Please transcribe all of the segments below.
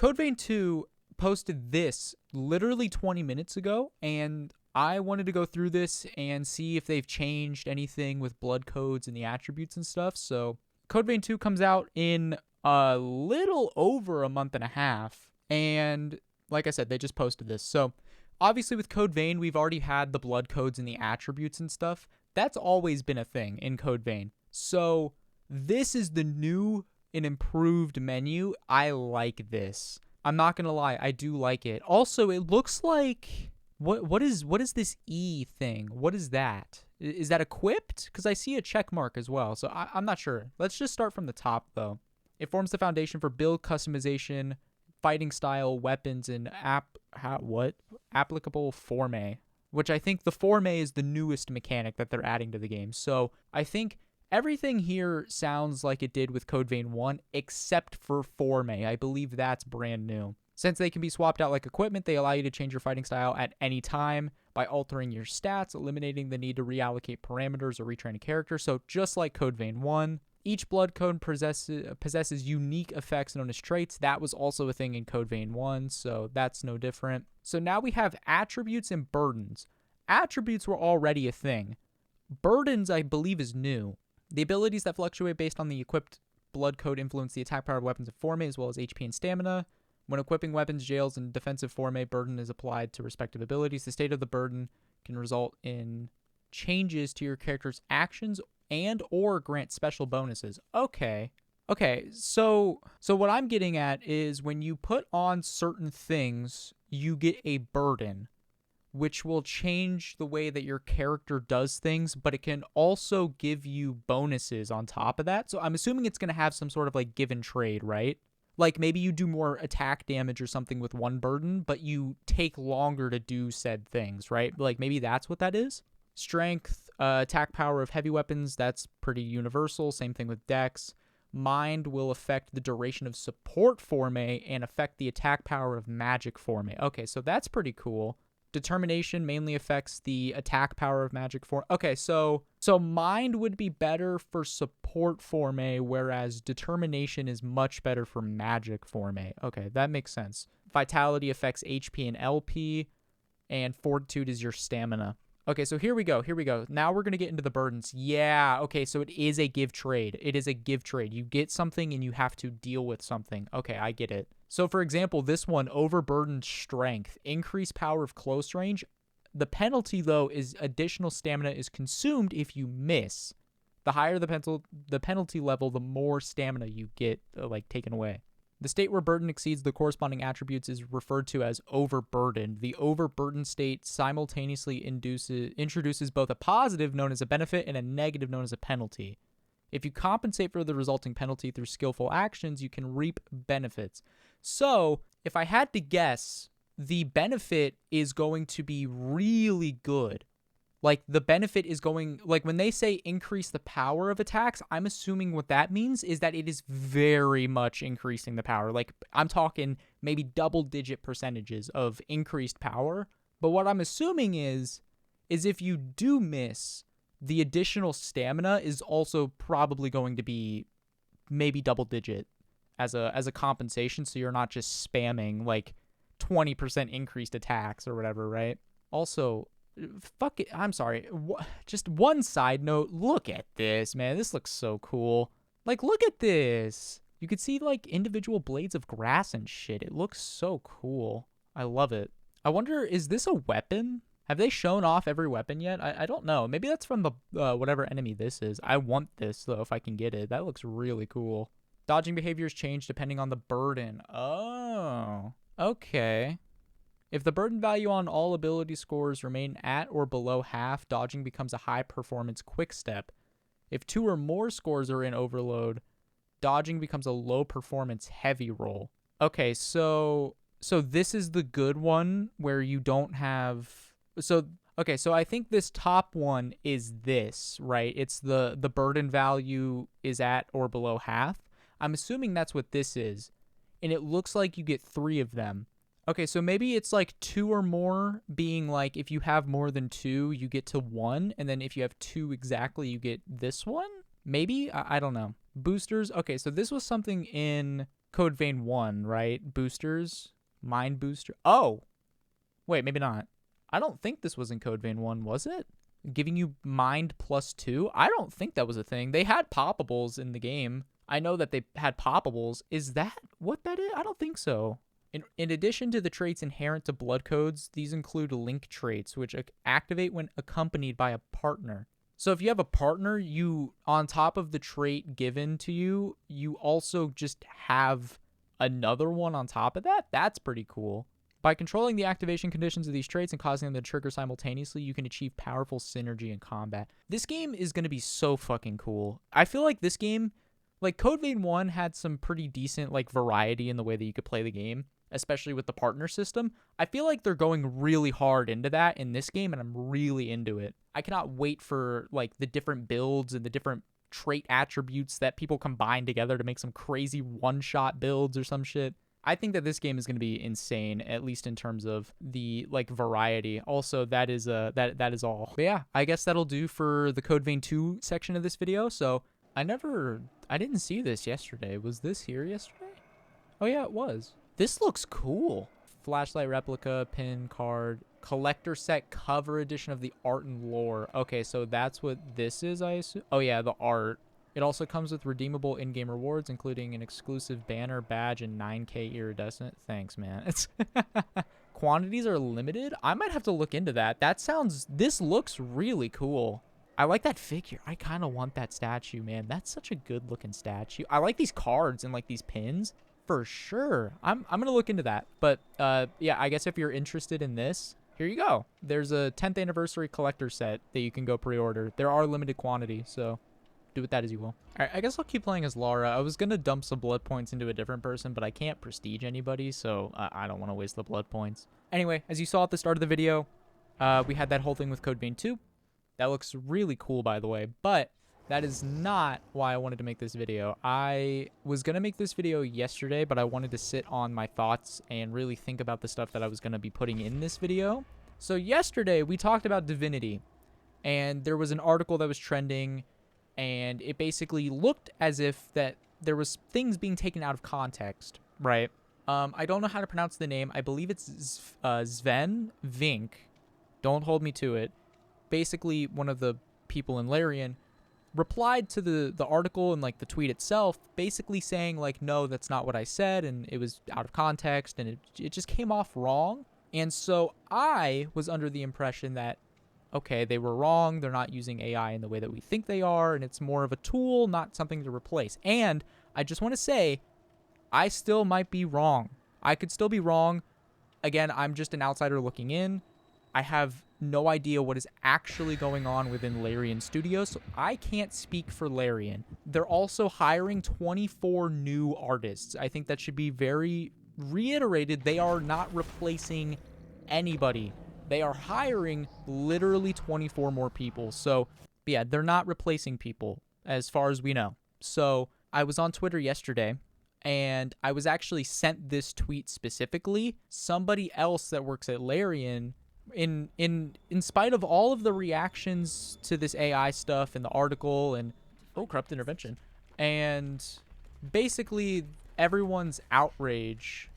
Code Vein 2 posted this literally 20 minutes ago, and I wanted to go through this and see if they've changed anything with blood codes and the attributes and stuff. So Code Vein 2 comes out in a little over a month and a half, and like I said, they just posted this. So obviously with Code Vein, we've already had the blood codes and the attributes and stuff. That's always been a thing in Code Vein. So this is the new and improved menu. I like this. I'm not gonna lie, I do like it. Also, it looks like what is this E thing? What is that? Is that equipped? Because I see a check mark as well. So I'm not sure. Let's just start from the top though. It forms the foundation for build customization, fighting style, weapons, and applicable forme. Which I think the forme is the newest mechanic that they're adding to the game. So I think everything here sounds like it did with Code Vein 1, except for forme. I believe that's brand new. Since they can be swapped out like equipment, they allow you to change your fighting style at any time by altering your stats, eliminating the need to reallocate parameters or retrain a character. So just like Code Vein 1, each blood code possesses unique effects known as traits. That was also a thing in Code Vein 1, so that's no different. So now we have attributes and burdens. Attributes were already a thing. Burdens, I believe, is new. The abilities that fluctuate based on the equipped blood code influence the attack power of weapons and forme, as well as HP and stamina. When equipping weapons, jails, and defensive forme, burden is applied to respective abilities. The state of the burden can result in changes to your character's actions and or grant special bonuses. Okay, so what I'm getting at is when you put on certain things, you get a burden, which will change the way that your character does things, but it can also give you bonuses on top of that. So I'm assuming it's going to have some sort of like give and trade, right? Like maybe you do more attack damage or something with one burden, but you take longer to do said things, right? Like maybe that's what that is. Strength, attack power of heavy weapons, that's pretty universal. Same thing with dex. Mind will affect the duration of support forme and affect the attack power of magic forme. Okay, so that's pretty cool. Determination mainly affects the attack power of magic form. Okay, so mind would be better for support forme, whereas determination is much better for magic forme. Okay, that makes sense. Vitality affects HP and LP, and fortitude is your stamina. Okay, so here we go. Now we're going to get into the burdens. Yeah, okay, so it is a give trade. You get something and you have to deal with something. Okay, I get it. So for example, this one, overburdened strength, increased power of close range. The penalty though is additional stamina is consumed if you miss. The higher the penalty level, the more stamina you get taken away. The state where burden exceeds the corresponding attributes is referred to as overburdened. The overburdened state simultaneously introduces both a positive known as a benefit and a negative known as a penalty. If you compensate for the resulting penalty through skillful actions, you can reap benefits. So, if I had to guess, the benefit is going to be really good. Like, the benefit is going, like, when they say increase the power of attacks, I'm assuming what that means is that it is very much increasing the power. Like, I'm talking maybe double-digit percentages of increased power. But what I'm assuming is if you do miss, the additional stamina is also probably going to be maybe double-digit as a compensation, so you're not just spamming, like, 20% increased attacks or whatever, right? Also, fuck it. I'm sorry. Just one side note. Look at this, man. This looks so cool. Like, look at this. You could see, like, individual blades of grass and shit. It looks so cool. I love it. I wonder, is this a weapon? Have they shown off every weapon yet? I don't know. Maybe that's from the whatever enemy this is. I want this, though, if I can get it. That looks really cool. Dodging behaviors change depending on the burden. Oh, okay. If the burden value on all ability scores remain at or below half, dodging becomes a high-performance quick step. If 2 or more scores are in overload, dodging becomes a low-performance heavy roll. Okay, so this is the good one where you don't have... So I think this top one is this, right? It's the burden value is at or below half. I'm assuming that's what this is. And it looks like you get 3 of them. Okay, so maybe it's like 2 or more being like if you have more than 2, you get to 1. And then if you have 2 exactly, you get this one? Maybe? I don't know. Boosters. Okay, so this was something in Code Vein 1, right? Boosters, mind booster. Oh, wait, maybe not. I don't think this was in Code Vein 1, was it? Giving you mind +2? I don't think that was a thing. They had poppables in the game. I know that they had poppables. Is that what that is? I don't think so. In addition to the traits inherent to blood codes, these include link traits, which activate when accompanied by a partner. So if you have a partner, you, on top of the trait given to you, you also just have another one on top of that? That's pretty cool. By controlling the activation conditions of these traits and causing them to trigger simultaneously, you can achieve powerful synergy in combat. This game is going to be so fucking cool. I feel like this game, like Code Vein 1 had some pretty decent like variety in the way that you could play the game, especially with the partner system. I feel like they're going really hard into that in this game, and I'm really into it. I cannot wait for like the different builds and the different trait attributes that people combine together to make some crazy one-shot builds or some shit. I think that this game is going to be insane, at least in terms of the like variety. Also, that is all. But yeah, I guess that'll do for the Code Vein 2 section of this video. So I didn't see this yesterday. Was this here yesterday? Oh yeah, it was. This looks cool. Flashlight replica, pin card, collector set cover edition of the art and lore. Okay, so that's what this is, I assume. Oh yeah, the art. It also comes with redeemable in-game rewards, including an exclusive banner, badge, and 9K iridescent. Thanks, man. It's quantities are limited. I might have to look into that. This looks really cool. I like that figure. I kind of want that statue, man. That's such a good-looking statue. I like these cards and like these pins for sure. I'm gonna look into that. But yeah, I guess if you're interested in this, here you go. There's a 10th anniversary collector set that you can go pre-order. There are limited quantity, so do with that as you will. All right, I guess I'll keep playing as Lara. I was going to dump some blood points into a different person, but I can't prestige anybody, so I don't want to waste the blood points. Anyway, as you saw at the start of the video, we had that whole thing with Code Vein 2. That looks really cool, by the way, but that is not why I wanted to make this video. I was going to make this video yesterday, but I wanted to sit on my thoughts and really think about the stuff that I was going to be putting in this video. So yesterday, we talked about Divinity, and there was an article that was trending, and it basically looked as if that there was things being taken out of context, right? I don't know how to pronounce the name. I believe it's Sven Vink. Don't hold me to it. Basically, one of the people in Larian replied to the article and like the tweet itself, basically saying like, no, that's not what I said, and it was out of context, and it just came off wrong. And so I was under the impression that, okay, they were wrong. They're not using AI in the way that we think they are, and it's more of a tool, not something to replace. And I just want to say, I still might be wrong. I could still be wrong. Again, I'm just an outsider looking in. I have no idea what is actually going on within Larian Studios, so I can't speak for Larian. They're also hiring 24 new artists. I think that should be very reiterated. They are not replacing anybody. They are hiring literally 24 more people. So, yeah, they're not replacing people as far as we know. So, I was on Twitter yesterday, and I was actually sent this tweet specifically. Somebody else that works at Larian, in spite of all of the reactions to this AI stuff in the article and, oh, corrupt intervention, and basically everyone's outrage,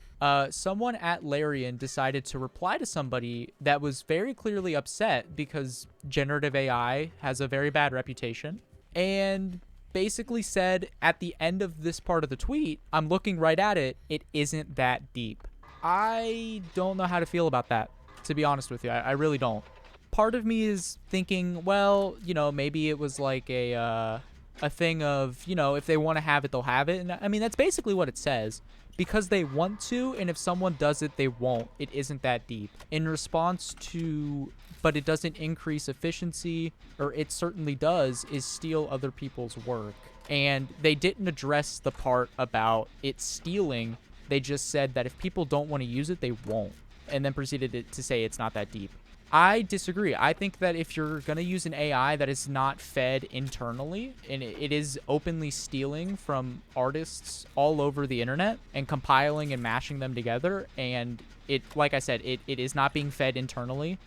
someone at Larian decided to reply to somebody that was very clearly upset because generative AI has a very bad reputation, and basically said at the end of this part of the tweet, I'm looking right at it, it isn't that deep. I don't know how to feel about that, to be honest with you. I really don't. Part of me is thinking, well, you know, maybe it was like a thing of, you know, if they want to have it, they'll have it. And I mean, that's basically what it says. Because they want to, and if someone does it, they won't. It isn't that deep. In response to, but it doesn't increase efficiency, or it certainly does, is steal other people's work. And they didn't address the part about it stealing. They just said that if people don't want to use it, they won't. And then proceeded to say it's not that deep. I disagree. I think that if you're going to use an AI that is not fed internally, and it is openly stealing from artists all over the internet and compiling and mashing them together, and it, like I said, it is not being fed internally,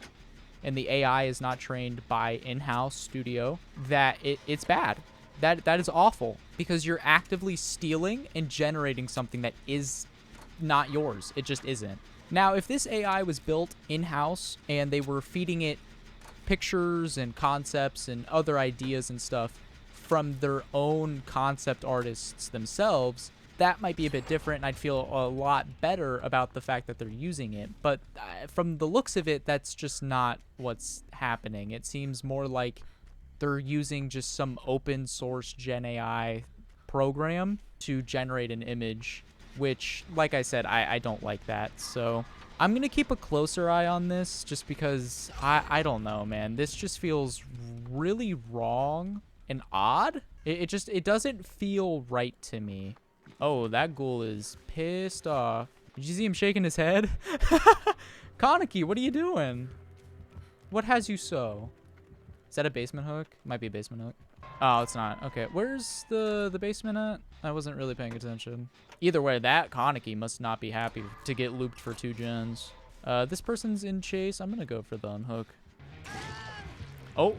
and the AI is not trained by in-house studio, that it's bad. That is awful because you're actively stealing and generating something that is not yours. It just isn't. Now, if this AI was built in-house and they were feeding it pictures and concepts and other ideas and stuff from their own concept artists themselves, that might be a bit different, and I'd feel a lot better about the fact that they're using it. But from the looks of it, that's just not what's happening. It seems more like they're using just some open source Gen AI program to generate an image, which, like I said, I don't like that. So I'm going to keep a closer eye on this just because I don't know, man. This just feels really wrong and odd. It doesn't feel right to me. Oh, that ghoul is pissed off. Did you see him shaking his head? Kaneki, what are you doing? What has you so? Is that a basement hook? Might be a basement hook. Oh, it's not. Okay, where's the basement at? I wasn't really paying attention. Either way, that Kaneki must not be happy to get looped for 2 gens. This person's in chase. I'm gonna go for the unhook. Oh.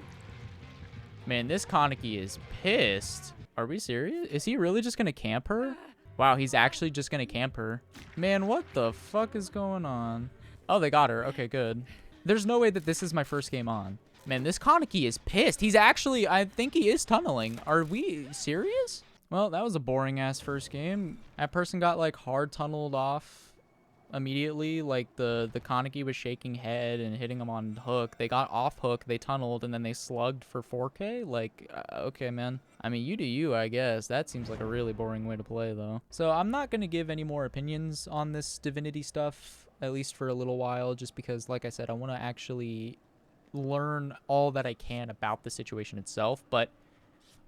Man, this Kaneki is pissed. Are we serious? Is he really just gonna camp her? Wow, he's actually just gonna camp her. Man, what the fuck is going on? Oh, they got her. Okay, good. There's no way that this is my first game on. Man, this Kaneki is pissed. He's actually, I think he is tunneling. Are we serious? Well, that was a boring ass first game. That person got like hard tunneled off immediately. Like the Kaneki was shaking head and hitting him on hook. They got off hook, they tunneled, and then they slugged for 4K. Like, okay, man. I mean, you do you, I guess. That seems like a really boring way to play, though. So I'm not going to give any more opinions on this Divinity stuff, at least for a little while, just because, like I said, I want to actually learn all that I can about the situation itself. But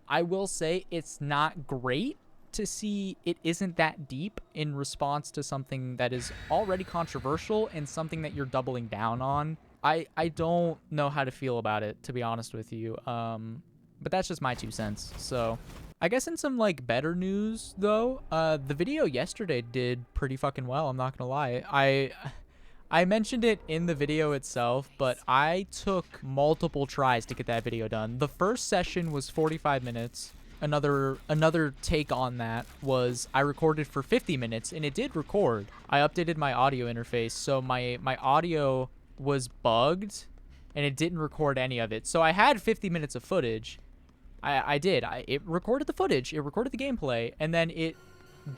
I will say it's not great to see it isn't that deep in response to something that is already controversial and something that you're doubling down on. I don't know how to feel about it, to be honest with you. But that's just my 2 cents. So I guess in some like better news though, the video yesterday did pretty fucking well. I'm not gonna lie. I mentioned it in the video itself, but I took multiple tries to get that video done. The first session was 45 minutes. Another take on that was I recorded for 50 minutes, and it did record. I updated my audio interface, so my audio was bugged, and it didn't record any of it. So I had 50 minutes of footage. It recorded the footage, it recorded the gameplay, and then it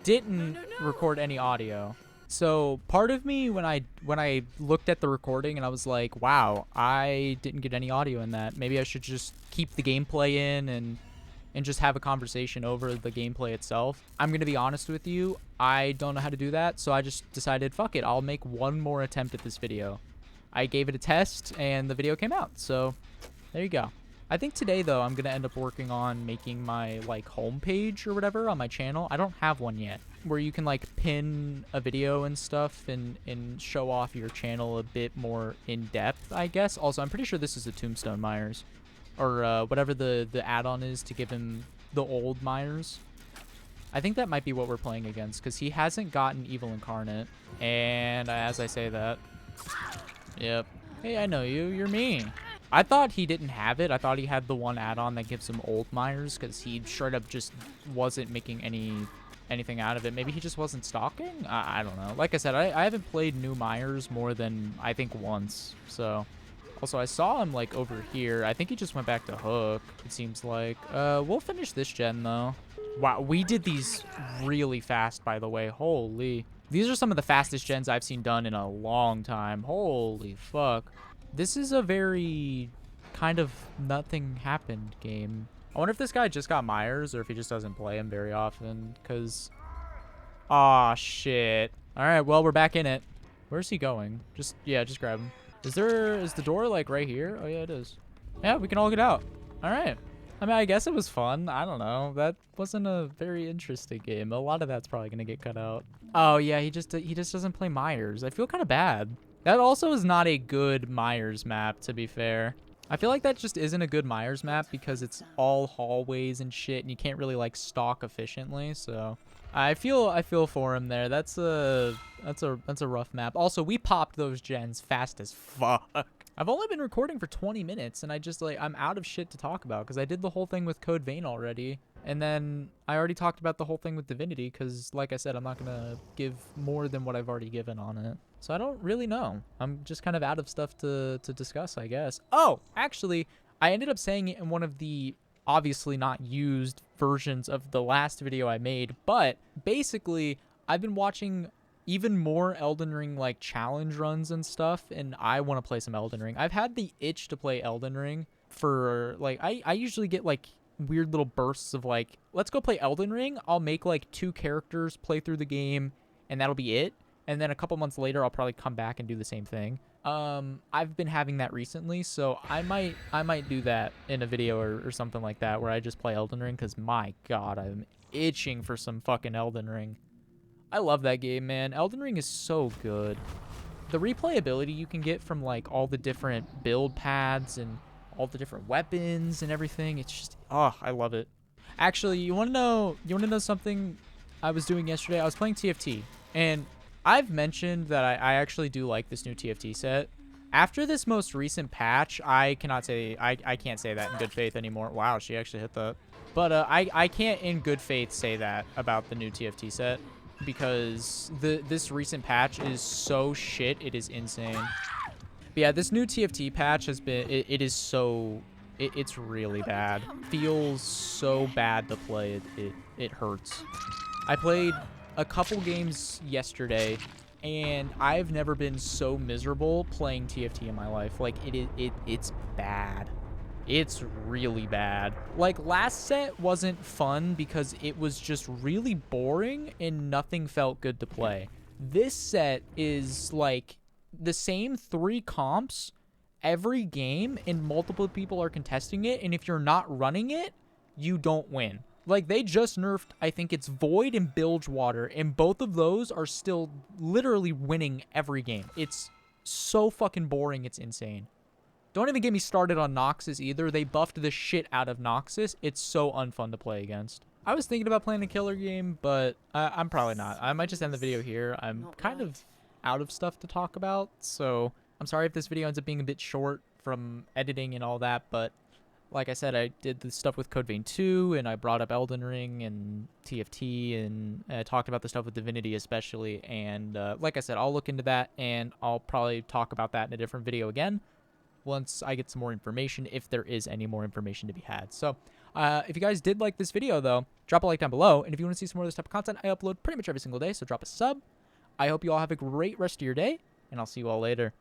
didn't record any audio. So part of me, when I looked at the recording and I was like, wow, I didn't get any audio in that. Maybe I should just keep the gameplay in and just have a conversation over the gameplay itself. I'm going to be honest with you, I don't know how to do that, so I just decided, fuck it, I'll make one more attempt at this video. I gave it a test, and the video came out, so there you go. I think today, though, I'm going to end up working on making my, like, homepage or whatever on my channel. I don't have one yet, where you can, like, pin a video and stuff and show off your channel a bit more in-depth, I guess. Also, I'm pretty sure this is a Tombstone Myers, or whatever the add-on is to give him the old Myers. I think that might be what we're playing against, because he hasn't gotten Evil Incarnate. And as I say that, yep. Hey, I know you. You're me. I thought he didn't have it. I thought he had the one add-on that gives him old Myers, because he straight up just wasn't making anything out of it. Maybe he just wasn't stalking? I don't know. Like I said, I haven't played new Myers more than, I think, once. So, also, I saw him, like, over here. I think he just went back to hook, it seems like. We'll finish this gen, though. Wow, we did these really fast, by the way. Holy. These are some of the fastest gens I've seen done in a long time. Holy fuck. This is a very kind of nothing happened game. I wonder if this guy just got Myers or if he just doesn't play him very often, because... Aw, shit. Alright, well, we're back in it. Where's he going? Just grab him. Is the door, like, right here? Oh, yeah, it is. Yeah, we can all get out. Alright. I mean, I guess it was fun. I don't know. That wasn't a very interesting game. A lot of that's probably going to get cut out. Oh, yeah, he just doesn't play Myers. I feel kind of bad. That also is not a good Myers map, to be fair. I feel like that just isn't a good Myers map because it's all hallways and shit, and you can't really, like, stalk efficiently, so... I feel for him there. That's a rough map. Also, we popped those gens fast as fuck. I've only been recording for 20 minutes, and I'm out of shit to talk about because I did the whole thing with Code Vein already. And then I already talked about the whole thing with Divinity because, like I said, I'm not going to give more than what I've already given on it. So I don't really know. I'm just kind of out of stuff to discuss, I guess. Oh, actually, I ended up saying it in one of the obviously not used versions of the last video I made, but basically, I've been watching even more Elden Ring like challenge runs and stuff, and I want to play some Elden Ring. I've had the itch to play Elden Ring for like I usually get like weird little bursts of like, let's go play Elden Ring. I'll make like 2 characters play through the game and that'll be it. And then a couple months later I'll probably come back and do the same thing. I've been having that recently, so I might do that in a video or something like that where I just play Elden Ring because my god, I'm itching for some fucking Elden Ring. I love that game, man. Elden Ring is so good. The replayability you can get from like all the different build paths and all the different weapons and everything, it's just, oh, I love it. Actually, you want to know something I was doing yesterday? I was playing TFT, and I've mentioned that I actually do like this new TFT set. After this most recent patch, I can't say that in good faith anymore. Wow, she actually hit that. But I can't in good faith say that about the new TFT set because this recent patch is so shit, it is insane. But yeah, this new TFT patch has been, it's really bad. Feels so bad to play, it hurts. I played a couple games yesterday, and I've never been so miserable playing TFT in my life. Like, it's bad. It's really bad. Like, last set wasn't fun because it was just really boring and nothing felt good to play. This set is, like, the same 3 comps every game, and multiple people are contesting it, and if you're not running it, you don't win. Like, they just nerfed, I think it's Void and Bilgewater, and both of those are still literally winning every game. It's so fucking boring, it's insane. Don't even get me started on Noxus either. They buffed the shit out of Noxus. It's so unfun to play against. I was thinking about playing a killer game, but I'm probably not. I might just end the video here. I'm kind of out of stuff to talk about, so I'm sorry if this video ends up being a bit short from editing and all that, but like I said, I did the stuff with Code Vein 2, and I brought up Elden Ring and TFT, and I talked about the stuff with Divinity especially, and like I said, I'll look into that, and I'll probably talk about that in a different video again once I get some more information, if there is any more information to be had. So if you guys did like this video, though, drop a like down below, and if you want to see some more of this type of content, I upload pretty much every single day, so drop a sub. I hope you all have a great rest of your day, and I'll see you all later.